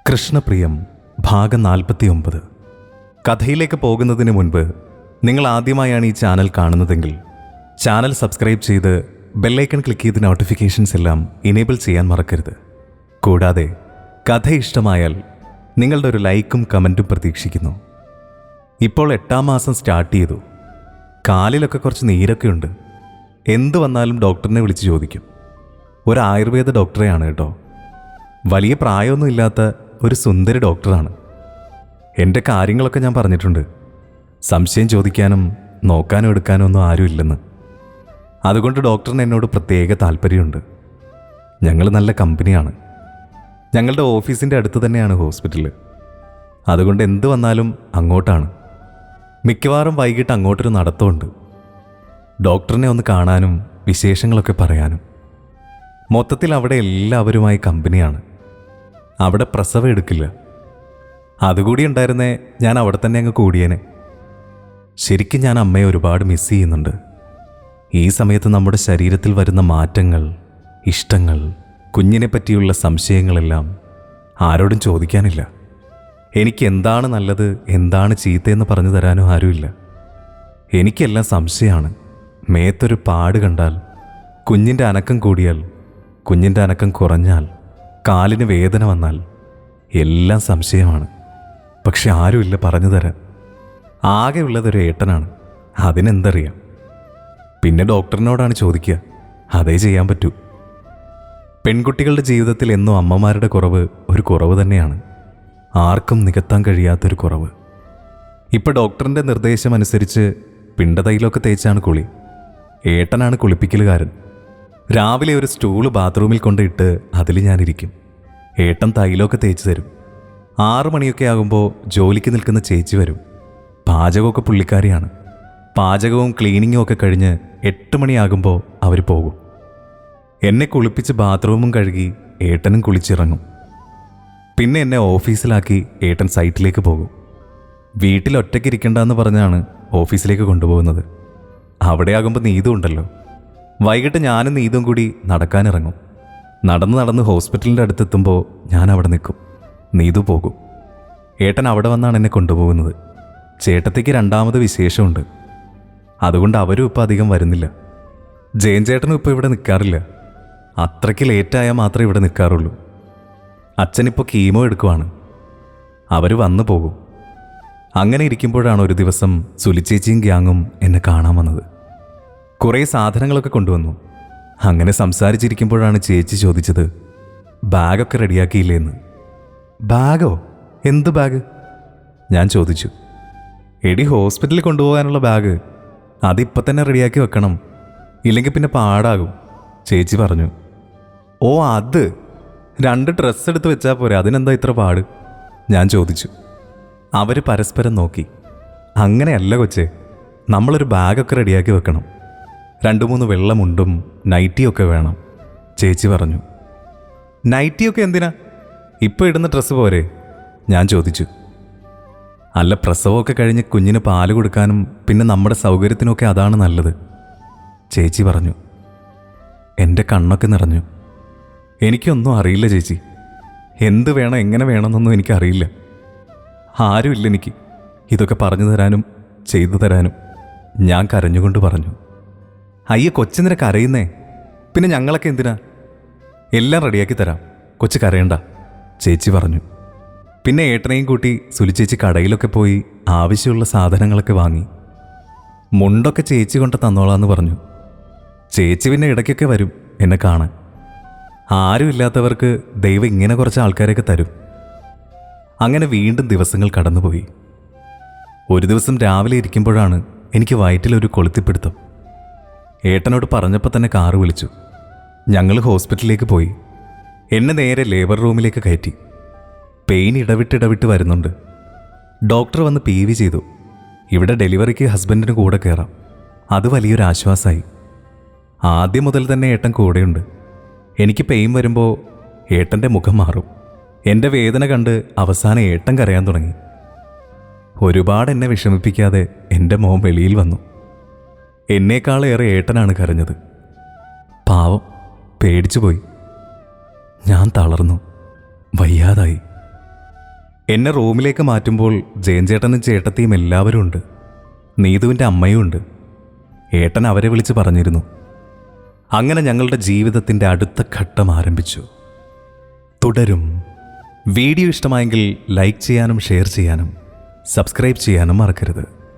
കൃഷ്ണപ്രിയം ഭാഗം 49. കഥയിലേക്ക് പോകുന്നതിന് മുൻപ് നിങ്ങൾ ആദ്യമായാണ് ഈ ചാനൽ കാണുന്നതെങ്കിൽ ചാനൽ സബ്സ്ക്രൈബ് ചെയ്ത് ബെല്ലൈക്കൺ ക്ലിക്ക് ചെയ്ത് നോട്ടിഫിക്കേഷൻസ് എല്ലാം ഇനേബിൾ ചെയ്യാൻ മറക്കരുത്. കൂടാതെ കഥ ഇഷ്ടമായാൽ നിങ്ങളുടെ ഒരു ലൈക്കും കമൻറ്റും പ്രതീക്ഷിക്കുന്നു. ഇപ്പോൾ 8-ാം മാസം സ്റ്റാർട്ട് ചെയ്തു. കാലിലൊക്കെ കുറച്ച് നീരൊക്കെ ഉണ്ട്. എന്തു വന്നാലും ഡോക്ടറിനെ വിളിച്ച് ചോദിക്കും. ഒരു ആയുർവേദ ഡോക്ടറെയാണ് കേട്ടോ. വലിയ പ്രായമൊന്നും ഇല്ലാത്ത ഒരു സുന്ദരി ഡോക്ടറാണ്. എൻ്റെ കാര്യങ്ങളൊക്കെ ഞാൻ പറഞ്ഞിട്ടുണ്ട്. സംശയം ചോദിക്കാനും നോക്കാനും എടുക്കാനും ഒന്നും ആരുമില്ലെന്ന്. അതുകൊണ്ട് ഡോക്ടറിന് എന്നോട് പ്രത്യേക താല്പര്യമുണ്ട്. ഞങ്ങൾ നല്ല കമ്പനിയാണ്. ഞങ്ങളുടെ ഓഫീസിൻ്റെ അടുത്ത് തന്നെയാണ് ഹോസ്പിറ്റൽ. അതുകൊണ്ട് എന്ത് വന്നാലും അങ്ങോട്ടാണ്. മിക്കവാറും വൈകിട്ട് അങ്ങോട്ടൊരു നടത്തമുണ്ട്. ഡോക്ടറിനെ ഒന്ന് കാണാനും വിശേഷങ്ങളൊക്കെ പറയാനും. മൊത്തത്തിൽ അവിടെ എല്ലാവരുമായി കമ്പനിയാണ്. അവിടെ പ്രസവം എടുക്കില്ല. അതുകൂടി ഉണ്ടായിരുന്നേ ഞാൻ അവിടെ തന്നെ അങ്ങ് കൂടിയേനെ. ശരിക്കും ഞാൻ അമ്മയെ ഒരുപാട് മിസ് ചെയ്യുന്നുണ്ട്. ഈ സമയത്ത് നമ്മുടെ ശരീരത്തിൽ വരുന്ന മാറ്റങ്ങൾ, ഇഷ്ടങ്ങൾ, കുഞ്ഞിനെ പറ്റിയുള്ള സംശയങ്ങളെല്ലാം ആരോടും ചോദിക്കാനില്ല. എനിക്ക് എന്താണ് നല്ലത്, എന്താണ് ചീത്തയെന്ന് പറഞ്ഞു തരാനും ആരുമില്ല. എനിക്കെല്ലാം സംശയമാണ്. മേത്തൊരു പാട് കണ്ടാൽ, കുഞ്ഞിൻ്റെ അനക്കം കൂടിയാൽ, കുഞ്ഞിൻ്റെ അനക്കം കുറഞ്ഞാൽ, കാലിന് വേദന വന്നാൽ എല്ലാം സംശയമാണ്. പക്ഷെ ആരുമില്ല പറഞ്ഞു തരാൻ. ആകെ ഉള്ളതൊരു ഏട്ടനാണ്. അതിനെന്തറിയാം. പിന്നെ ഡോക്ടറിനോടാണ് ചോദിക്കുക. അതേ ചെയ്യാൻ പറ്റൂ. പെൺകുട്ടികളുടെ ജീവിതത്തിൽ എന്നും അമ്മമാരുടെ കുറവ് ഒരു കുറവ് തന്നെയാണ്. ആർക്കും നികത്താൻ കഴിയാത്തൊരു കുറവ്. ഇപ്പോൾ ഡോക്ടറിൻ്റെ നിർദ്ദേശമനുസരിച്ച് പിണ്ടതൈലൊക്കെ തേച്ചാണ് കുളി. ഏട്ടനാണ് കുളിപ്പിക്കലുകാരൻ. രാവിലെ ഒരു സ്റ്റൂള് ബാത്റൂമിൽ കൊണ്ടിട്ട് അതിൽ ഞാനിരിക്കും. ഏട്ടൻ തൈലമൊക്കെ തേച്ച് തരും. 6 മണിയൊക്കെ ആകുമ്പോൾ ജോലിക്ക് നിൽക്കുന്ന ചേച്ചി വരും. പാചകമൊക്കെ പുള്ളിക്കാരിയാണ്. പാചകവും ക്ലീനിങ്ങും ഒക്കെ കഴിഞ്ഞ് 8 മണിയാകുമ്പോൾ അവർ പോകും. എന്നെ കുളിപ്പിച്ച് ബാത്റൂമും കഴുകി ഏട്ടനും കുളിച്ചിറങ്ങും. പിന്നെ എന്നെ ഓഫീസിലാക്കി ഏട്ടൻ സൈറ്റിലേക്ക് പോകും. വീട്ടിൽ ഒറ്റയ്ക്ക് ഇരിക്കണ്ടെന്ന് പറഞ്ഞാണ് ഓഫീസിലേക്ക് കൊണ്ടുപോകുന്നത്. അവിടെയാകുമ്പോൾ നീതും ഉണ്ടല്ലോ. വൈകിട്ട് ഞാനും നീതും കൂടി നടക്കാനിറങ്ങും. നടന്ന് ഹോസ്പിറ്റലിൻ്റെ അടുത്തെത്തുമ്പോൾ ഞാൻ അവിടെ നിൽക്കും. നീതു പോകും. ഏട്ടൻ അവിടെ വന്നാണ് എന്നെ കൊണ്ടുപോകുന്നത്. ചേട്ടത്തിക്ക് 2ാമത് വിശേഷമുണ്ട്. അതുകൊണ്ട് അവരും ഇപ്പോൾ അധികം വരുന്നില്ല. ജയൻ ചേട്ടനും ഇപ്പോൾ ഇവിടെ നിൽക്കാറില്ല. അത്രയ്ക്ക് ലേറ്റായാൽ മാത്രമേ ഇവിടെ നിൽക്കാറുള്ളൂ. അച്ഛനിപ്പോൾ കീമോ എടുക്കുവാണ്. അവർ വന്നു പോകും. അങ്ങനെ ഇരിക്കുമ്പോഴാണ് ഒരു ദിവസം സുലിച്ചേച്ചിയും ഗ്യാങ്ങും എന്നെ കാണാൻ വന്നത്. കുറേ സാധനങ്ങളൊക്കെ കൊണ്ടുവന്നു. അങ്ങനെ സംസാരിച്ചിരിക്കുമ്പോഴാണ് ചേച്ചി ചോദിച്ചത്, ബാഗൊക്കെ റെഡിയാക്കിയില്ലേന്ന്. ബാഗോ? എന്ത് ബാഗ്? ഞാൻ ചോദിച്ചു. എടി, ഹോസ്പിറ്റലിൽ കൊണ്ടുപോകാനുള്ള ബാഗ്. അതിപ്പോൾ തന്നെ റെഡിയാക്കി വെക്കണം, ഇല്ലെങ്കിൽ പിന്നെ പാടാകും, ചേച്ചി പറഞ്ഞു. ഓ, അത് 2 ഡ്രസ്സ് എടുത്ത് വെച്ചാൽ പോരെ, അതിനെന്താ ഇത്ര പാട്? ഞാൻ ചോദിച്ചു. അവർ പരസ്പരം നോക്കി. അങ്ങനെയല്ല കൊച്ചേ, നമ്മളൊരു ബാഗൊക്കെ റെഡിയാക്കി വെക്കണം. 2-3 വെള്ളമുണ്ടും നൈറ്റിയൊക്കെ വേണം, ചേച്ചി പറഞ്ഞു. നൈറ്റിയൊക്കെ എന്തിനാ? ഇപ്പോൾ ഇടുന്ന ഡ്രസ്സ് പോരെ? ഞാൻ ചോദിച്ചു. അല്ല, പ്രസവമൊക്കെ കഴിഞ്ഞ് കുഞ്ഞിന് പാല് കൊടുക്കാനും പിന്നെ നമ്മുടെ സൗകര്യത്തിനൊക്കെ അതാണ് നല്ലത്, ചേച്ചി പറഞ്ഞു. എൻ്റെ കണ്ണൊക്കെ നിറഞ്ഞു. എനിക്കൊന്നും അറിയില്ല ചേച്ചി. എന്ത് വേണം, എങ്ങനെ വേണമെന്നൊന്നും എനിക്കറിയില്ല. ആരുമില്ല എനിക്ക് ഇതൊക്കെ പറഞ്ഞു തരാനും ചെയ്തു തരാനും. ഞാൻ കരഞ്ഞുകൊണ്ട് പറഞ്ഞു. അയ്യ, കൊച്ചെന്തിനാ കരയുന്നേ? പിന്നെ ഞങ്ങളൊക്കെ എന്തിനാ? എല്ലാം റെഡിയാക്കി തരാം, കൊച്ചു കരയണ്ട, ചേച്ചി പറഞ്ഞു. പിന്നെ ഏട്ടനെയും കൂട്ടി സുലിച്ചേച്ചി കടയിലൊക്കെ പോയി ആവശ്യമുള്ള സാധനങ്ങളൊക്കെ വാങ്ങി. മുണ്ടൊക്കെ ചേച്ചി കൊണ്ട് തന്നോളാന്ന് പറഞ്ഞു. ചേച്ചി പിന്നെ ഇടയ്ക്കൊക്കെ വരും എന്നെ കാണാൻ. ആരുമില്ലാത്തവർക്ക് ദൈവം ഇങ്ങനെ കുറച്ച് ആൾക്കാരെയൊക്കെ തരും. അങ്ങനെ വീണ്ടും ദിവസങ്ങൾ കടന്നുപോയി. ഒരു ദിവസം രാവിലെ ഇരിക്കുമ്പോഴാണ് എനിക്ക് വയറ്റിലൊരു കൊളുത്തിപ്പിടുത്തം. ഏട്ടനോട് പറഞ്ഞപ്പോൾ തന്നെ കാറ് വിളിച്ചു. ഞങ്ങൾ ഹോസ്പിറ്റലിലേക്ക് പോയി. എന്നെ നേരെ ലേബർ റൂമിലേക്ക് കയറ്റി. പെയിൻ ഇടവിട്ട് വരുന്നുണ്ട്. ഡോക്ടർ വന്ന് PV ചെയ്തു. ഇവിടെ ഡെലിവറിക്ക് ഹസ്ബൻഡിന് കൂടെ കയറാം. അത് വലിയൊരു ആശ്വാസമായി. ആദ്യം മുതൽ തന്നെ ഏട്ടൻ കൂടെയുണ്ട്. എനിക്ക് പെയിൻ വരുമ്പോൾ ഏട്ടൻ്റെ മുഖം മാറും. എൻ്റെ വേദന കണ്ട് അവസാനം ഏട്ടൻ കരയാൻ തുടങ്ങി. ഒരുപാട് എന്നെ വിഷമിപ്പിക്കാതെ എൻ്റെ മോൻ വെളിയിൽ വന്നു. എന്നേക്കാളേറെ ഏട്ടനാണ് കരഞ്ഞത്. പാവം, പേടിച്ചു പോയി. ഞാൻ തളർന്നു, വയ്യാതായി. എന്നെ റൂമിലേക്ക് മാറ്റുമ്പോൾ ജയൻചേട്ടനും ചേട്ടത്തിയും എല്ലാവരും ഉണ്ട്. നീതുവിൻ്റെ അമ്മയും ഉണ്ട്. ഏട്ടൻ അവരെ വിളിച്ച് പറഞ്ഞിരുന്നു. അങ്ങനെ ഞങ്ങളുടെ ജീവിതത്തിൻ്റെ അടുത്ത ഘട്ടം ആരംഭിച്ചു. തുടരും. വീഡിയോ ഇഷ്ടമായെങ്കിൽ ലൈക്ക് ചെയ്യാനും ഷെയർ ചെയ്യാനും സബ്സ്ക്രൈബ് ചെയ്യാനും മറക്കരുത്.